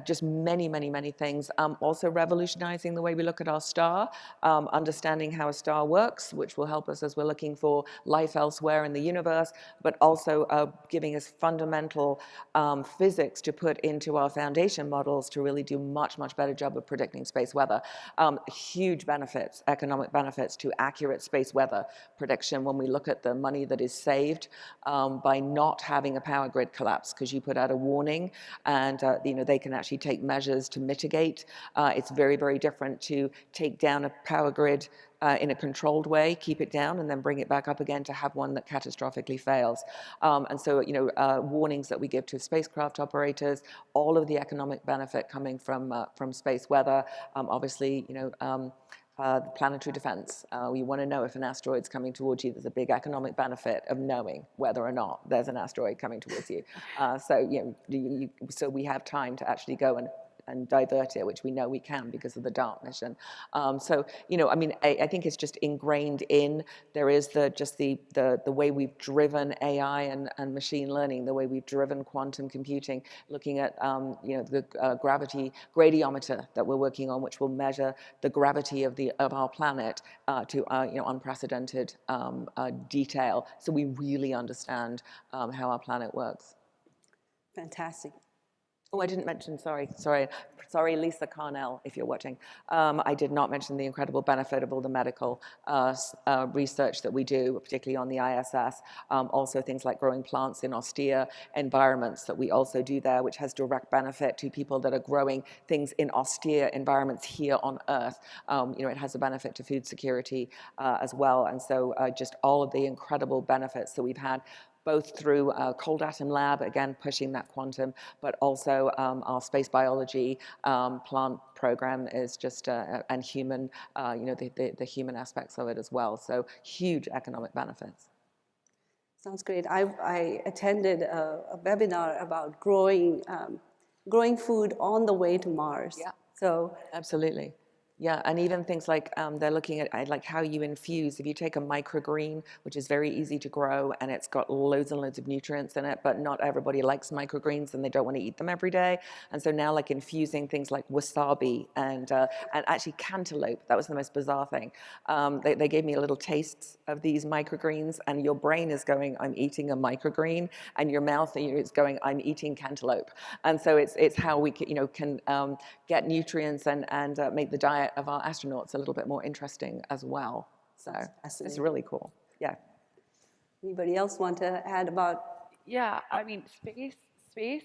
just many things. Also revolutionizing the way we look at our star, understanding how a star works, which will help us as we're looking for life elsewhere in the universe, but also giving us fundamental physics to put into our foundation models to really do much better job of predicting space weather. Huge benefits, economic benefits to accurate space weather prediction when we look at the money that is saved by not having a power grid collapse, because you put out a warning and they can actually take measures to mitigate. It's very different to take down a power grid in a controlled way, keep it down, and then bring it back up again to have one that catastrophically fails. And so, warnings that we give to spacecraft operators, all of the economic benefit coming from space weather, obviously, planetary defense. You want to know if an asteroid's coming towards you. There's a big economic benefit of knowing whether or not there's an asteroid coming towards you. So we have time to actually go and divert it, which we know we can because of the DART mission. I think it's just ingrained in. There is the way we've driven AI and machine learning, the way we've driven quantum computing, looking at the gravity gradiometer that we're working on, which will measure the gravity of our planet to unprecedented detail. So we really understand how our planet works. Fantastic. Oh, I didn't mention, sorry, Lisa Carnell, if you're watching. I did not mention the incredible benefit of all the medical research that we do, particularly on the ISS. Also things like growing plants in austere environments that we also do there, which has direct benefit to people that are growing things in austere environments here on Earth. It has a benefit to food security as well. And so just all of the incredible benefits that we've had, both through Cold Atom Lab, again, pushing that quantum, but also our space biology plant program is just, and human, the human aspects of it as well. So huge economic benefits. Sounds great. I attended a webinar about growing food on the way to Mars. Yeah. So absolutely. Yeah, and even things like they're looking at like how you infuse. If you take a microgreen, which is very easy to grow, and it's got loads and loads of nutrients in it, but not everybody likes microgreens and they don't want to eat them every day. And so now, like infusing things like wasabi and actually cantaloupe. That was the most bizarre thing. They gave me a little taste of these microgreens, and your brain is going, "I'm eating a microgreen," and your mouth is going, "I'm eating cantaloupe." And so it's how we can get nutrients and make the diet of our astronauts a little bit more interesting as well. So it's really cool. Yeah. Anybody else want to add about? Yeah, I mean, space.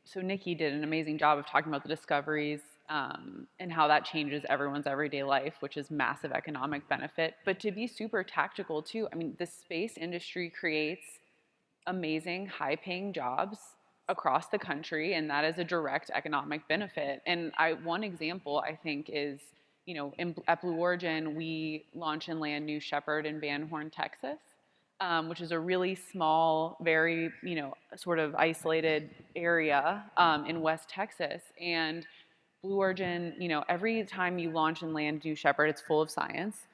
So Nicky did an amazing job of talking about the discoveries and how that changes everyone's everyday life, which is massive economic benefit. But to be super tactical too, I mean, the space industry creates amazing, high-paying jobs across the country, and that is a direct economic benefit. And one example I think is, at Blue Origin, we launch and land New Shepard in Van Horn, Texas, which is a really small, very, sort of isolated area in West Texas. And Blue Origin, every time you launch and land New Shepard, it's full of science.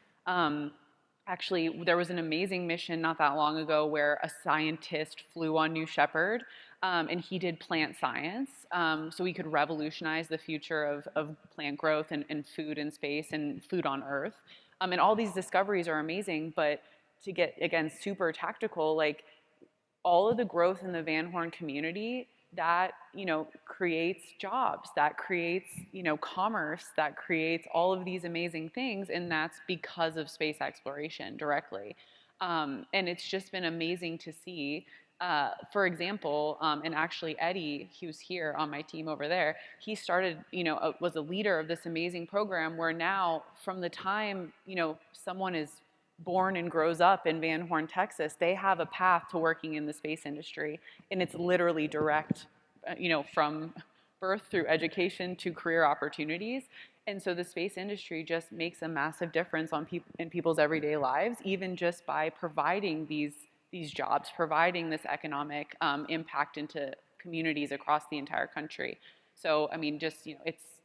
Actually, there was an amazing mission not that long ago where a scientist flew on New Shepard, and he did plant science, so we could revolutionize the future of plant growth and food in space and food on Earth. And all these discoveries are amazing, but to get, again, super tactical, like all of the growth in the Van Horn community, that creates jobs, that creates commerce, that creates all of these amazing things, and that's because of space exploration directly. And it's just been amazing to see. For example, and actually Eddie, he was here on my team over there, he started, was a leader of this amazing program where now, from the time someone is born and grows up in Van Horn, Texas, they have a path to working in the space industry, and it's literally direct, from birth through education to career opportunities. And so the space industry just makes a massive difference in people's everyday lives, even just by providing these jobs, providing this economic impact into communities across the entire country. So, I mean, just,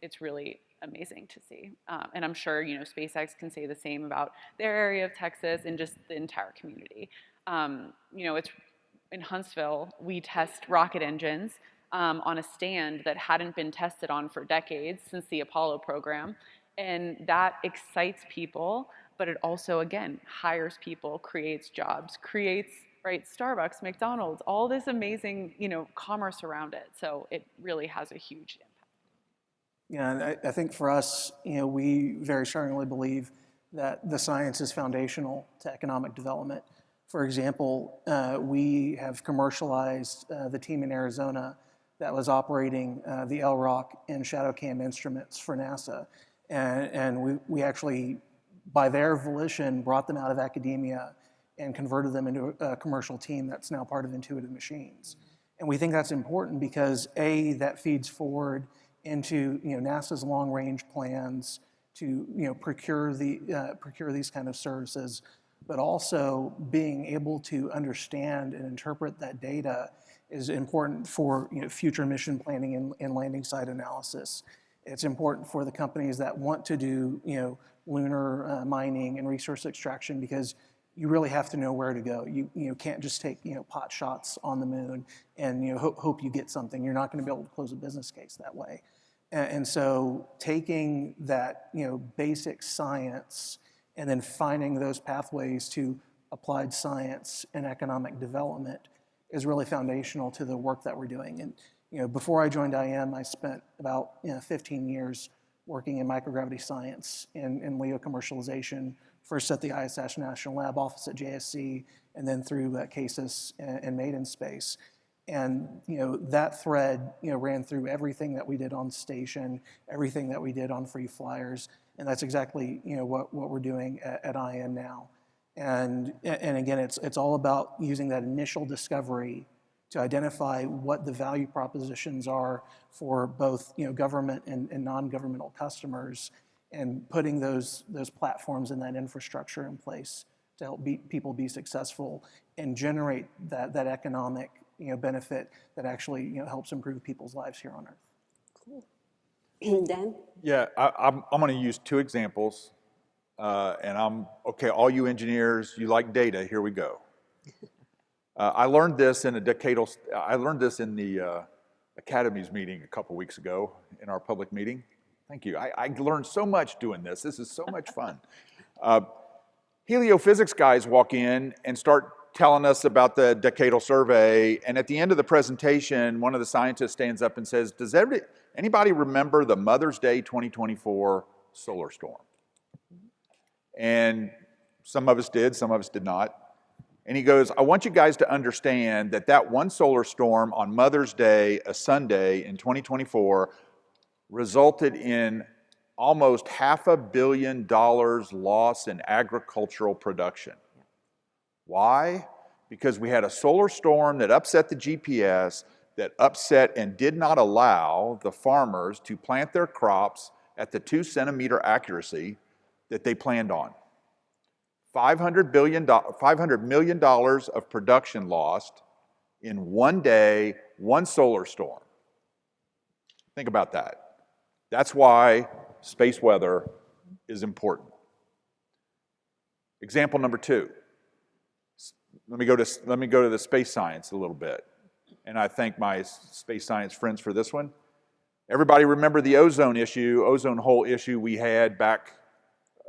it's really amazing to see. And I'm sure, SpaceX can say the same about their area of Texas and just the entire community. It's in Huntsville, we test rocket engines on a stand that hadn't been tested on for decades since the Apollo program. And that excites people, but it also, again, hires people, creates jobs, creates, right, Starbucks, McDonald's, all this amazing, commerce around it. So it really has a huge impact. Yeah, and I think for us, we very strongly believe that the science is foundational to economic development. For example, we have commercialized the team in Arizona that was operating the LROC and ShadowCam instruments for NASA. And we actually, by their volition, brought them out of academia and converted them into a commercial team that's now part of Intuitive Machines. And we think that's important because A, that feeds forward into NASA's long-range plans to procure these kind of services, but also being able to understand and interpret that data is important for future mission planning and landing site analysis. It's important for the companies that want to do lunar mining and resource extraction, because you really have to know where to go. You can't just take pot shots on the moon and hope you get something. You're not going to be able to close a business case that way. And so taking that basic science and then finding those pathways to applied science and economic development is really foundational to the work that we're doing. And before I joined IM, I spent about 15 years working in microgravity science and LEO commercialization, first at the ISS National Lab office at JSC, and then through CASIS and Made in Space. And that thread ran through everything that we did on station, everything that we did on free flyers, and that's exactly what we're doing at IM now. And again, it's all about using that initial discovery to identify what the value propositions are for both government and non-governmental customers, and putting those platforms and that infrastructure in place to help people be successful and generate that economic benefit that actually helps improve people's lives here on Earth. Cool. Dan? Yeah, I'm going to use two examples, and okay. All you engineers, you like data. Here we go. I learned this in the Academies meeting a couple weeks ago in our public meeting. Thank you. I learned so much doing this. This is so much fun. Heliophysics guys walk in and start telling us about the decadal survey, and at the end of the presentation, one of the scientists stands up and says, does anybody remember the Mother's Day 2024 solar storm? And some of us did, some of us did not. And he goes, I want you guys to understand that one solar storm on Mother's Day, a Sunday in 2024, resulted in almost $500 million loss in agricultural production. Why? Because we had a solar storm that upset the GPS, that upset and did not allow the farmers to plant their crops at the 2-centimeter accuracy that they planned on. $500 million of production lost in one day, one solar storm. Think about that. That's why space weather is important. Example number 2. Let me go to the space science a little bit, and I thank my space science friends for this one. Everybody remember the ozone hole issue we had back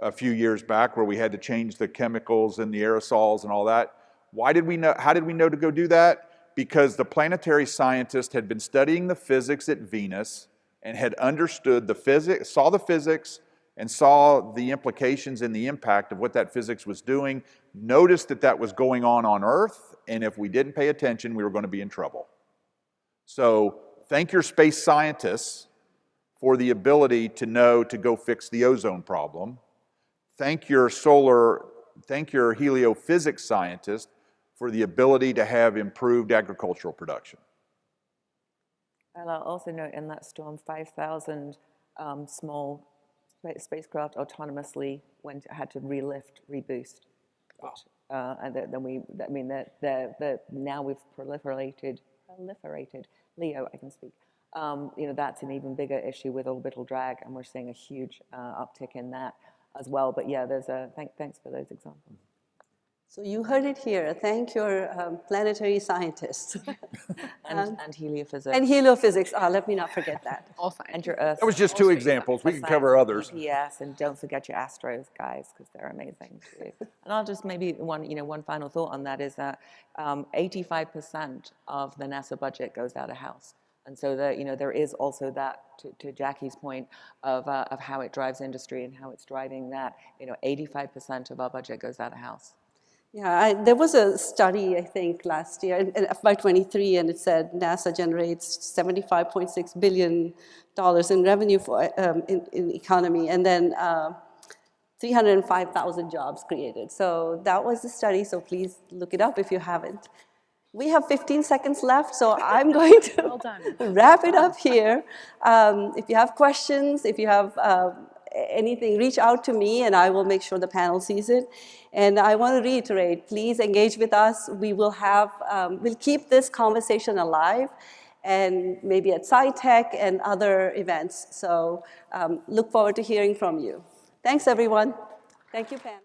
a few years back, where we had to change the chemicals and the aerosols and all that. Why did we know? How did we know to go do that? Because the planetary scientists had been studying the physics at Venus and had understood the physics, saw the physics, and saw the implications and the impact of what that physics was doing, noticed that was going on Earth, and if we didn't pay attention, we were going to be in trouble. So thank your space scientists for the ability to know to go fix the ozone problem. Thank your heliophysics scientists for the ability to have improved agricultural production. And I'll also note in that storm, 5,000 small spacecraft autonomously had to relift, reboost. Wow. And then now we've proliferated, Leo, I can speak. That's an even bigger issue with orbital drag, and we're seeing a huge uptick in that as well. But yeah, thanks for those examples. So you heard it here. Thank your planetary scientists. And heliophysics. And heliophysics. Let me not forget that. All science. And your Earth. That was just two examples. We can cover others. Yes, and don't forget your Astros, guys, because they're amazing too. And I'll just maybe one final thought on that is that 85% of the NASA budget goes out of house. And so there is also that, to Jacki's point, of how it drives industry and how it's driving that. 85% of our budget goes out of house. Yeah, there was a study, I think, last year, in FY23, and it said NASA generates $75.6 billion in revenue for in economy, and then 305,000 jobs created. So that was the study, so please look it up if you haven't. We have 15 seconds left, so I'm going to wrap it up here. If you have questions, if you have anything, reach out to me and I will make sure the panel sees it. And I want to reiterate, please engage with us. We will we'll keep this conversation alive, and maybe at SciTech and other events. So look forward to hearing from you. Thanks, everyone. Thank you, panel.